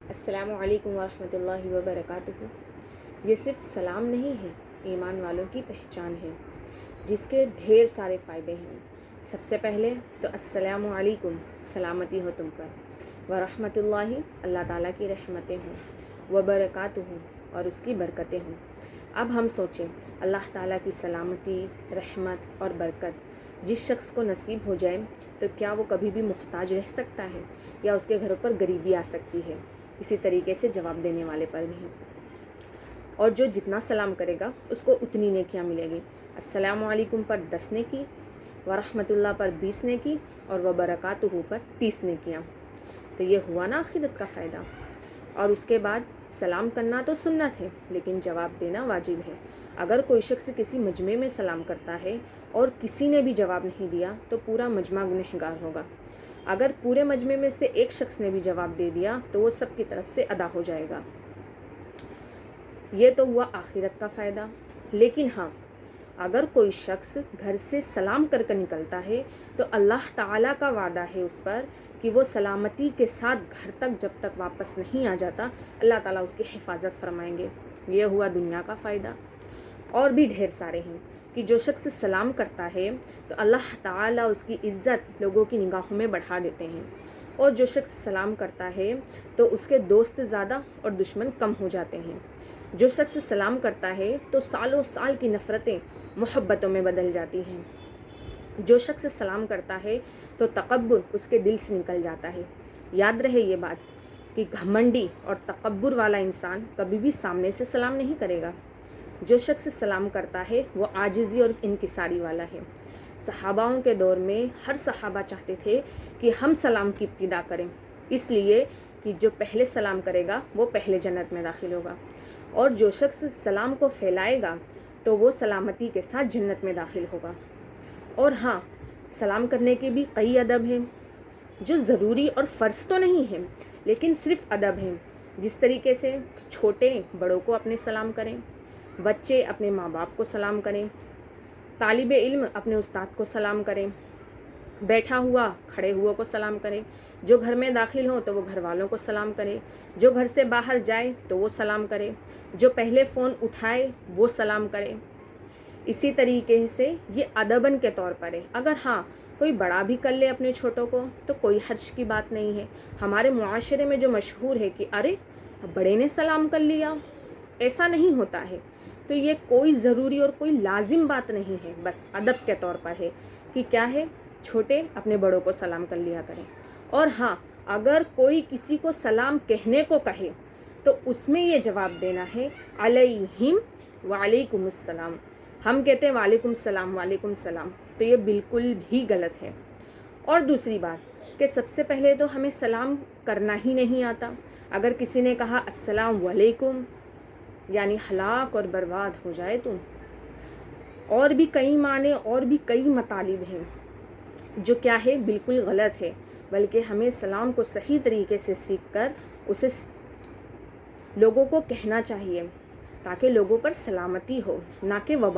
السلام علیکم ورحمۃ اللہ وبرکاتہ۔ یہ صرف سلام نہیں ہے، ایمان والوں کی پہچان ہے جس کے ڈھیر سارے فائدے ہیں۔ سب سے پہلے تو السلام علیکم، سلامتی ہو تم پر، ورحمۃ اللہ، اللہ تعالیٰ کی رحمتیں ہوں، وبرکاتہ، اور اس کی برکتیں ہوں۔ اب ہم سوچیں، اللہ تعالیٰ کی سلامتی، رحمت اور برکت جس شخص کو نصیب ہو جائے تو کیا وہ کبھی بھی محتاج رہ سکتا ہے یا اس کے گھروں پر غریبی آ سکتی ہے؟ اسی طریقے سے جواب دینے والے پر بھی، اور جو جتنا سلام کرے گا اس کو اتنی نیکیاں ملے گی۔ السلام علیکم پر 10 نیکی، ورحمۃ اللہ پر 20 نیکی، اور وبرکاتہ پر 30 نیکیاں۔ تو یہ ہوا نا آخرت کا فائدہ۔ اور اس کے بعد سلام کرنا تو سنت ہے لیکن جواب دینا واجب ہے۔ اگر کوئی شخص کسی مجمع میں سلام کرتا ہے اور کسی نے بھی جواب نہیں دیا تو پورا مجمع گنہگار ہوگا۔ اگر پورے مجمع میں سے ایک شخص نے بھی جواب دے دیا تو وہ سب کی طرف سے ادا ہو جائے گا۔ یہ تو ہوا آخرت کا فائدہ۔ لیکن ہاں، اگر کوئی شخص گھر سے سلام کر کے نکلتا ہے تو اللہ تعالیٰ کا وعدہ ہے اس پر کہ وہ سلامتی کے ساتھ گھر تک جب تک واپس نہیں آ جاتا اللہ تعالیٰ اس کی حفاظت فرمائیں گے۔ یہ ہوا دنیا کا فائدہ۔ اور بھی ڈھیر سارے ہیں کہ جو شخص سلام کرتا ہے تو اللہ تعالیٰ اس کی عزت لوگوں کی نگاہوں میں بڑھا دیتے ہیں، اور جو شخص سلام کرتا ہے تو اس کے دوست زیادہ اور دشمن کم ہو جاتے ہیں۔ جو شخص سلام کرتا ہے تو سالوں سال کی نفرتیں محبتوں میں بدل جاتی ہیں۔ جو شخص سلام کرتا ہے تو تکبر اس کے دل سے نکل جاتا ہے۔ یاد رہے یہ بات کہ گھمنڈی اور تکبر والا انسان کبھی بھی سامنے سے سلام نہیں کرے گا۔ جو شخص سلام کرتا ہے وہ عاجزی اور انکساری والا ہے۔ صحاباؤں کے دور میں ہر صحابہ چاہتے تھے کہ ہم سلام کی ابتدا کریں، اس لیے کہ جو پہلے سلام کرے گا وہ پہلے جنت میں داخل ہوگا، اور جو شخص سلام کو پھیلائے گا تو وہ سلامتی کے ساتھ جنت میں داخل ہوگا۔ اور ہاں، سلام کرنے کے بھی کئی ادب ہیں جو ضروری اور فرض تو نہیں ہیں لیکن صرف ادب ہیں۔ جس طریقے سے چھوٹے بڑوں کو اپنے سلام کریں، بچے اپنے ماں باپ کو سلام کریں، طالب علم اپنے استاد کو سلام کریں، بیٹھا ہوا کھڑے ہوئے کو سلام کرے، جو گھر میں داخل ہو تو وہ گھر والوں کو سلام کرے، جو گھر سے باہر جائے تو وہ سلام کرے، جو پہلے فون اٹھائے وہ سلام کرے۔ اسی طریقے سے یہ ادباً کے طور پر ہے۔ اگر ہاں کوئی بڑا بھی کر لے اپنے چھوٹوں کو تو کوئی حرج کی بات نہیں ہے۔ ہمارے معاشرے میں جو مشہور ہے کہ ارے بڑے نے سلام کر لیا، ایسا نہیں ہوتا ہے۔ تو یہ کوئی ضروری اور کوئی لازم بات نہیں ہے، بس ادب کے طور پر ہے کہ کیا ہے، چھوٹے اپنے بڑوں کو سلام کر لیا کریں۔ اور ہاں، اگر کوئی کسی کو سلام کہنے کو کہے تو اس میں یہ جواب دینا ہے علیہم وعلیکم السلام۔ ہم کہتے ہیں وعلیکم السلام وعلیکم السلام، تو یہ بالکل بھی غلط ہے۔ اور دوسری بات کہ سب سے پہلے تو ہمیں سلام کرنا ہی نہیں آتا۔ اگر کسی نے کہا السلام علیکم یعنی ہلاک اور برباد ہو جائے تم۔ اور بھی کئی معنی اور بھی کئی مطالب ہیں جو کیا ہے بالکل غلط ہے، بلکہ ہمیں سلام کو صحیح طریقے سے سیکھ کر اسے لوگوں کو کہنا چاہیے تاکہ لوگوں پر سلامتی ہو، نہ کہ وبا۔